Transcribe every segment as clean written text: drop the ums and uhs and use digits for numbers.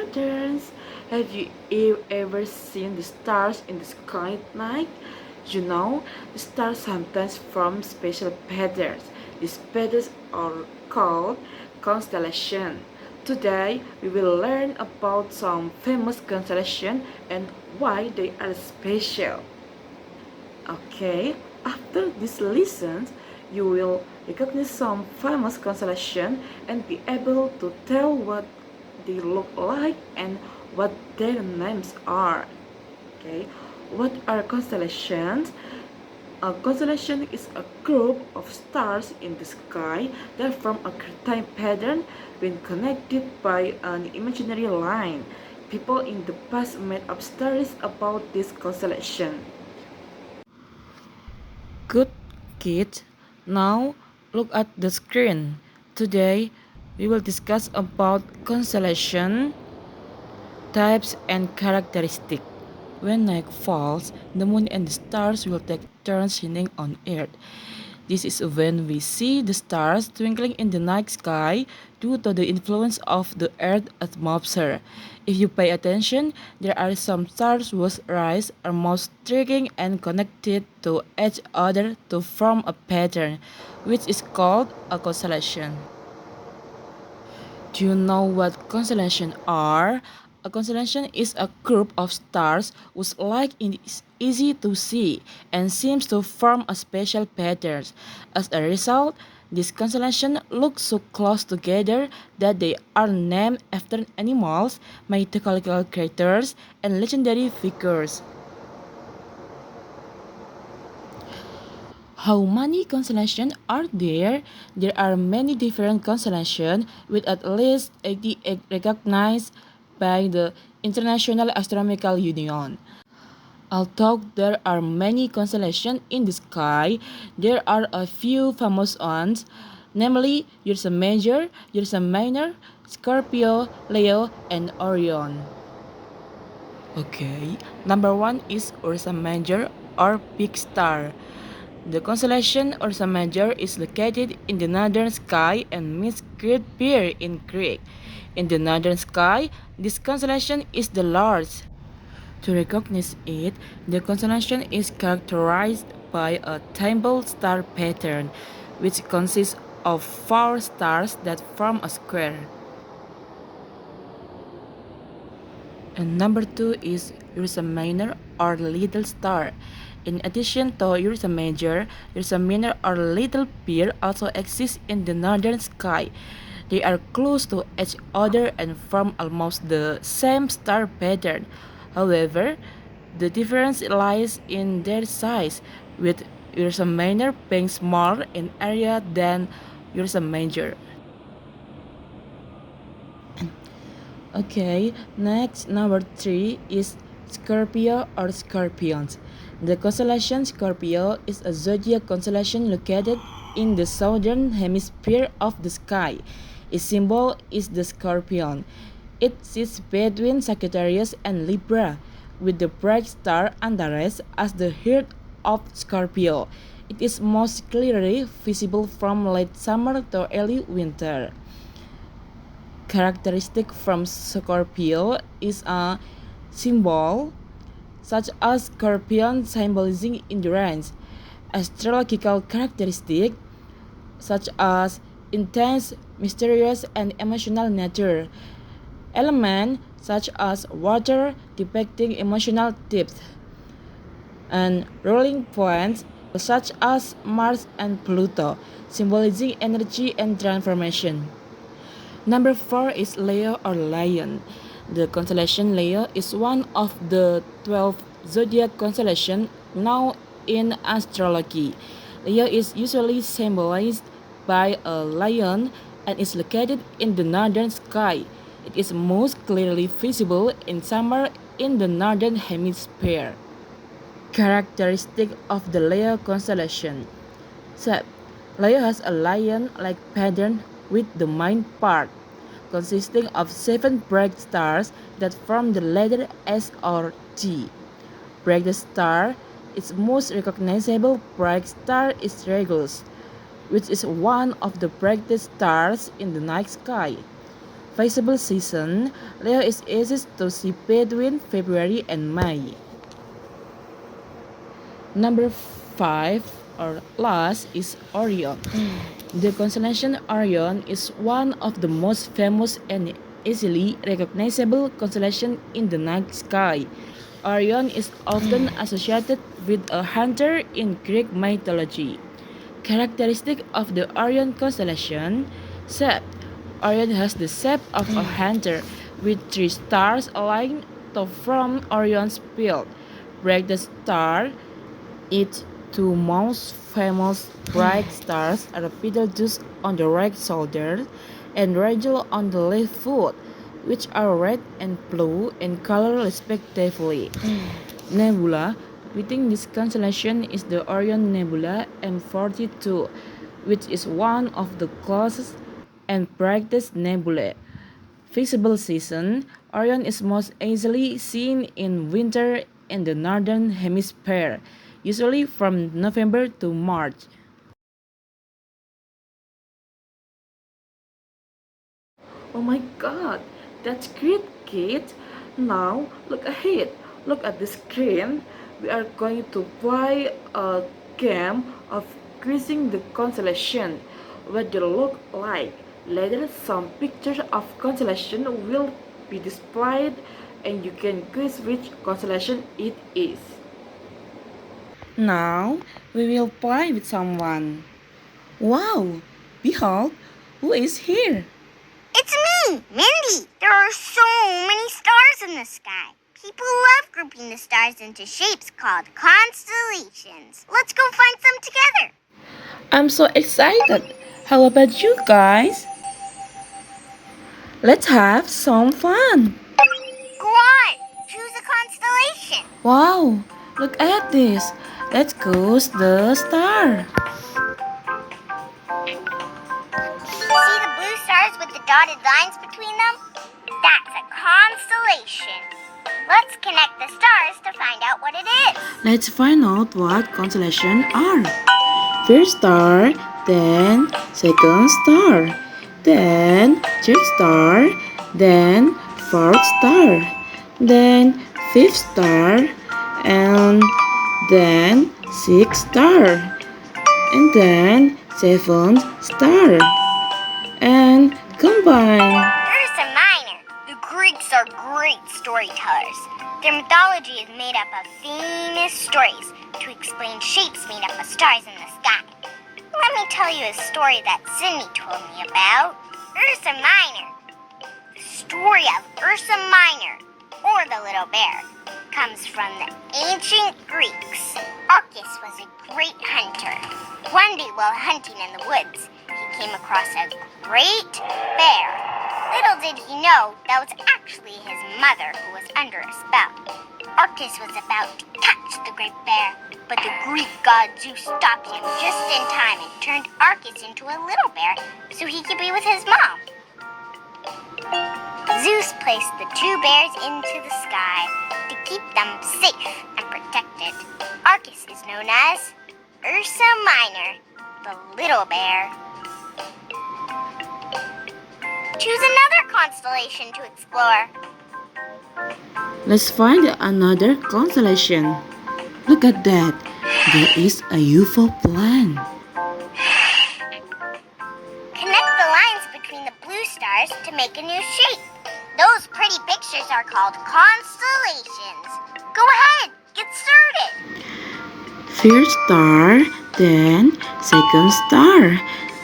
patterns. Have you ever seen the stars in the sky at night? The stars sometimes form special patterns. These patterns are called constellations. Today, we will learn about some famous constellations and why they are special. Okay, after these lessons, you will recognize some famous constellations and be able to tell what they look like and what their names are. Okay, what are constellations? A constellation is a group of stars in the sky that form a certain pattern when connected by an imaginary line. People in the past made up stories about this constellation. Good kids, now look at the screen. Today we will discuss about constellation types and characteristics. When night falls, the moon and the stars will take turns shining on Earth. This is when we see the stars twinkling in the night sky due to the influence of the Earth's atmosphere. If you pay attention, there are some stars whose rays are most striking and connected to each other to form a pattern, which is called a constellation. Do you know what constellations are? A constellation is a group of stars whose light is easy to see and seems to form a special pattern. As a result, these constellations look so close together that they are named after animals, mythological characters, and legendary figures. How many constellations are there? There are many different constellations with at least 88 recognized by the International Astronomical Union. Although there are many constellations in the sky, there are a few famous ones, namely Ursa Major, Ursa Minor, Scorpio, Leo, and Orion. Okay, number one is Ursa Major or Big Star. The constellation Ursa Major is located in the northern sky and means Great Bear in Greek. In the northern sky, this constellation is the largest. To recognize it, the constellation is characterized by a thimble star pattern, which consists of four stars that form a square. And number two is Ursa Minor or Little Star. In addition to Ursa Major, Ursa Minor or Little Bear also exists in the northern sky. They are close to each other and form almost the same star pattern. However, the difference lies in their size, with Ursa Minor being smaller in area than Ursa Major. Okay, next number three is Scorpio or Scorpions. The constellation Scorpio is a zodiac constellation located in the southern hemisphere of the sky. Its symbol is the scorpion. It sits between Sagittarius and Libra, with the bright star Antares as the heart of Scorpio. It is most clearly visible from late summer to early winter. Characteristic from Scorpio is a symbol such as scorpion symbolizing endurance, astrological characteristic such as intense, mysterious, and emotional nature, element such as water depicting emotional depth, and ruling points such as Mars and Pluto, symbolizing energy and transformation. Number 4 is Leo or Lion. The constellation Leo is one of the 12 zodiac constellations known in astrology. Leo is usually symbolized by a lion and is located in the northern sky. It is most clearly visible in summer in the northern hemisphere. Characteristic of the Leo constellation. So, Leo has a lion-like pattern with the main part, consisting of 7 bright stars that form the letter S or T. Brightest star, its most recognizable bright star is Regulus, which is one of the brightest stars in the night sky. visible season, Leo is easy to see between February and May. Number 5 or last is Orion. The constellation Orion is one of the most famous and easily recognizable constellations in the night sky. Orion is often associated with a hunter in Greek mythology. Characteristic of the Orion constellation shape. Orion has the shape of a hunter with three stars aligned to form Orion's belt. Break the star, its two most famous bright stars are Betelgeuse on the right shoulder and Rigel on the left foot, which are red and blue in color respectively. Nebula within this constellation is the Orion Nebula M42, which is one of the closest and brightest nebulae. Visible season, Orion is most easily seen in winter in the northern hemisphere, usually from November to March. Oh my god, that's great, kid! Now look ahead, look at the screen. We are going to play a game of quizzing the constellation. What they look like. Later, some pictures of constellation will be displayed and you can quiz which constellation it is. Now, we will play with someone. Wow! Behold, who is here? It's me, Mindy. There are so many stars in the sky. People love grouping the stars into shapes called constellations. Let's go find some together. I'm so excited. How about you guys? Let's have some fun. Go on, choose a constellation. Wow, look at this. Let's choose the star. See the blue stars with the dotted lines between them? That's a constellation. Let's connect the stars to find out what it is. Let's find out what constellations are. First star, then second star, then third star, then fourth star, then fifth star, and then sixth star, and then seventh star, and combine. Ursa Minor. The Greeks are great storytellers. Their mythology is made up of famous stories to explain shapes made up of stars in the sky. Let me tell you a story that Sydney told me about. Ursa Minor. The story of Ursa Minor, or the Little Bear, comes from the ancient Greeks. Arcas was a great hunter. One day while hunting in the woods, he came across a great bear. Little did he know that was actually his mother who was under a spell. Arcas was about to touch the great bear, but the Greek god Zeus stopped him just in time and turned Arcas into a little bear so he could be with his mom. Zeus placed the two bears into the sky to keep them safe and protected. Arcas is known as Ursa Minor, the little bear. Choose another constellation to explore. Let's find another constellation. Look at that. There is a UFO plane. Connect the lines between the blue stars to make a new shape. Those pretty pictures are called constellations. Go ahead, get started. First star, then second star,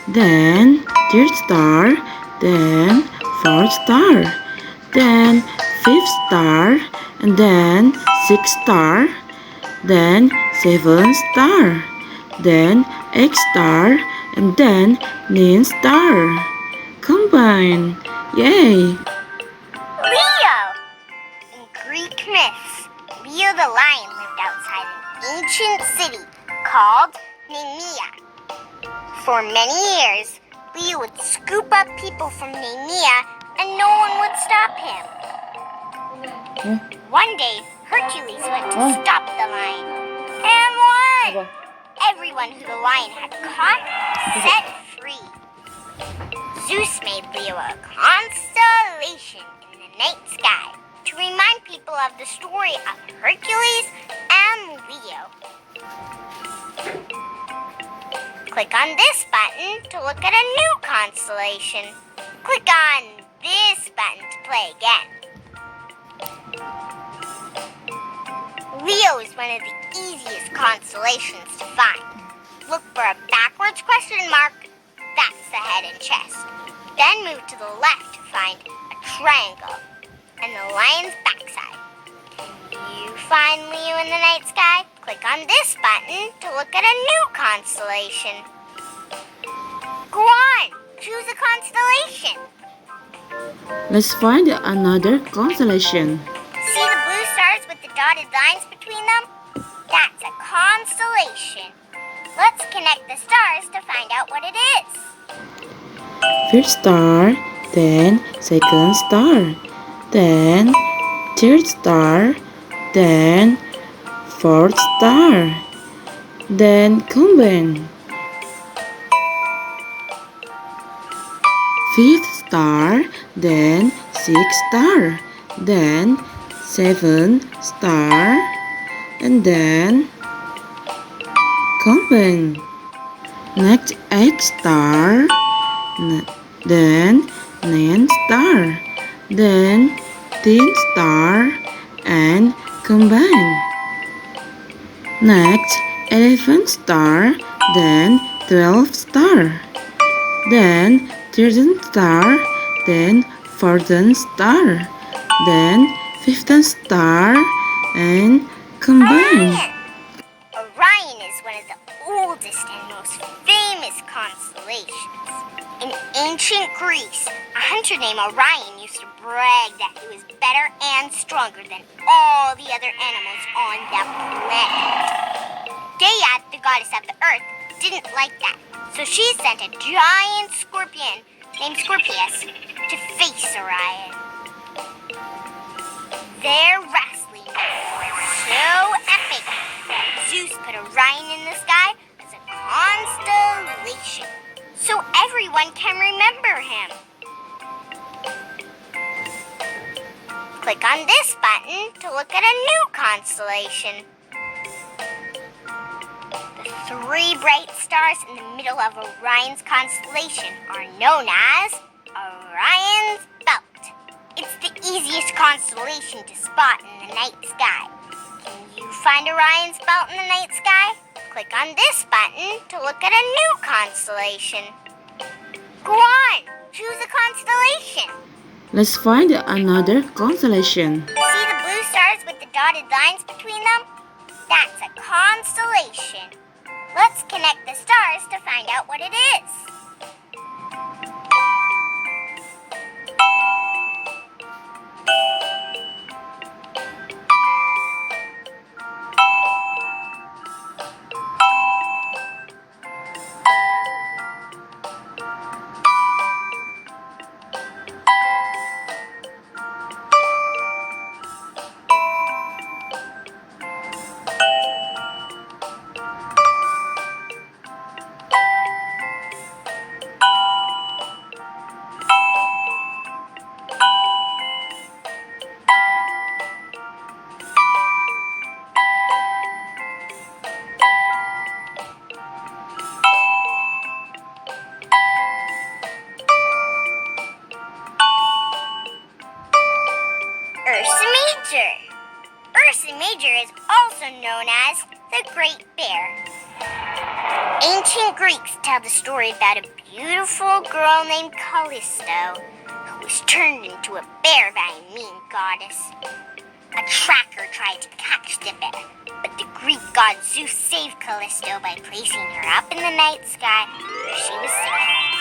then third star, then fourth star, then fifth star, and then sixth star, then seventh star, then eighth star, and then ninth star. Combine. Yay! Leo! In Greek myths, Leo the lion lived outside an ancient city called Nemea. For many years, Leo would scoop up people from Nemea and no one would stop him. One day, Hercules went to stop the lion and won! Everyone who the lion had caught set free. Zeus made Leo a constellation in the night sky to remind people of the story of Hercules and Leo. Click on this button to look at a new constellation. Click on this button to play again. Leo is one of the easiest constellations to find. Look for a backwards question mark. That's the head and chest. Then move to the left to find a triangle and the lion's backside. Can you find Leo in the night sky? Click on this button to look at a new constellation. Go on, choose a constellation. Let's find another constellation. See the blue stars with the dotted lines between them? That's a constellation. Let's connect the stars to find out what it is. First star, then second star, then third star, then fourth star, then combine. Fifth star, then sixth star, then seventh star, and then combine. Next eighth star, then ninth star, then 10th star, and combine. Next 11th star, then 12th star, then 13th star, then 14th star, then 15th star, and combine. Orion is one of the oldest and most famous constellations. In ancient Greece, a hunter named Orion used to brag that he was better and stronger than all the other animals on the planet. Gaia, the goddess of the earth, didn't like that, so she sent a giant scorpion named Scorpius to face Orion. Their wrestling was so epic that Zeus put Orion in the sky as a constellation, so everyone can remember him. Click on this button to look at a new constellation. The three bright stars in the middle of Orion's constellation are known as Orion's Belt. It's the easiest constellation to spot in the night sky. Can you find Orion's Belt in the night sky? Click on this button to look at a new constellation. Go on, choose a constellation. Let's find another constellation. See the blue stars with the dotted lines between them? That's a constellation. Let's connect the stars to find out what it is. Ursa Major is also known as the Great Bear. Ancient Greeks tell the story about a beautiful girl named Callisto who was turned into a bear by a mean goddess. A tracker tried to catch the bear, but the Greek god Zeus saved Callisto by placing her up in the night sky where she was safe.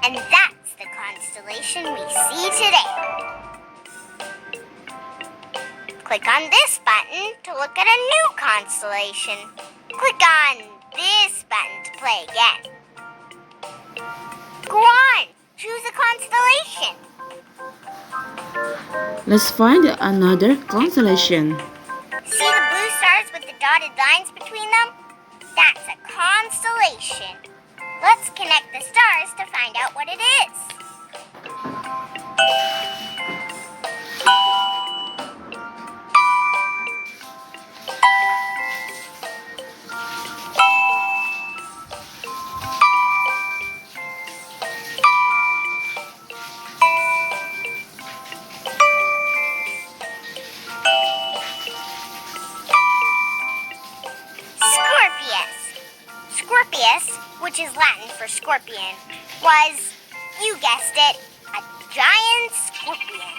And that's the constellation we see today. Click on this button to look at a new constellation. Click on this button to play again. Go on, choose a constellation. Let's find another constellation. See the blue stars with the dotted lines between them? That's a constellation. Let's connect the stars to find out what it is. Scorpius. Scorpius, which is Latin for scorpion, was, you guessed it, a giant scorpion.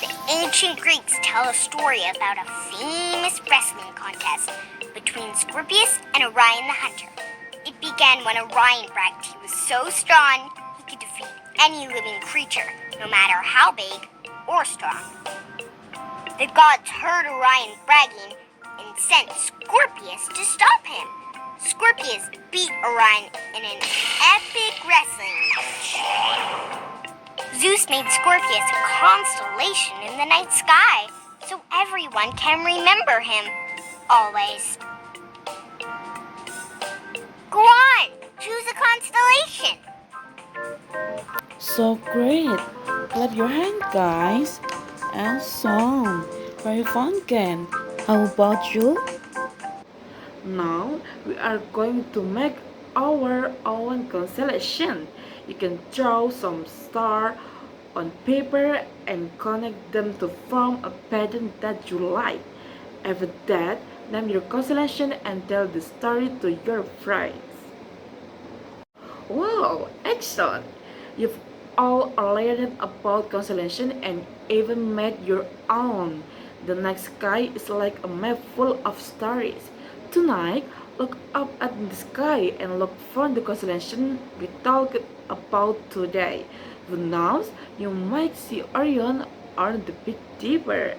The ancient Greeks tell a story about a famous wrestling contest between Scorpius and Orion the Hunter. It began when Orion bragged he was so strong he could defeat any living creature, no matter how big or strong. The gods heard Orion bragging and sent Scorpius to stop him. Scorpius beat Orion in an epic wrestling match. Zeus made Scorpius a constellation in the night sky, so everyone can remember him always. Go on, choose a constellation. So great! Clap your hand, guys. And song. Very fun game. How about you? Now we are going to make our own constellation. You can draw some stars on paper and connect them to form a pattern that you like. After that, name your constellation and tell the story to your friends. Wow, excellent! You've all learned about constellation and even made your own. The night sky is like a map full of stars. Tonight, look up at the sky and look for the constellation we talked about today. Who knows, you might see Orion or the Big Dipper.